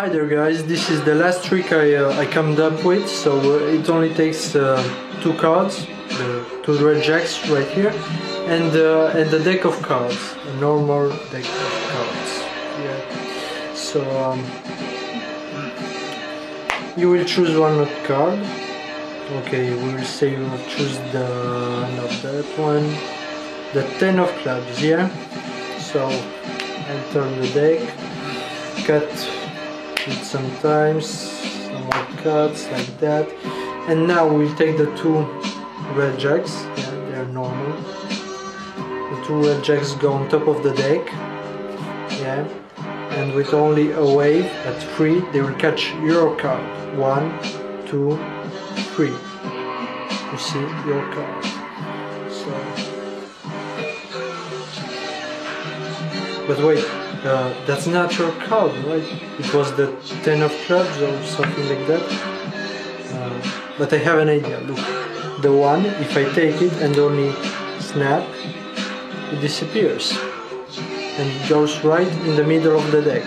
Hi there guys, this is the last trick I come up with, so it only takes 2 cards, the 2 red jacks right here, and a deck of cards, a normal deck of cards. Yeah. So you will choose one card. Okay, we'll say you will choose not that one, the 10 of clubs, yeah? So I'll turn the deck, cut it sometimes, some more cuts like that, and now we'll take the 2 red jacks, yeah, they're normal. The 2 red jacks go on top of the deck, yeah, and with only a wave at 3 they will catch your card. 1, 2, 3. You see your card. So, but wait, that's not your card, right? It was the 10 of clubs or something like that. But I have an idea. Look, the 1, if I take it and only snap, it disappears and it goes right in the middle of the deck.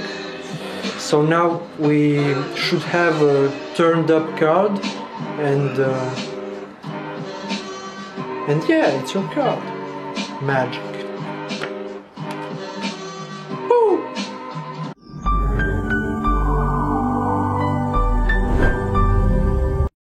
So now we should have a turned up card, and yeah, it's your card. Magic.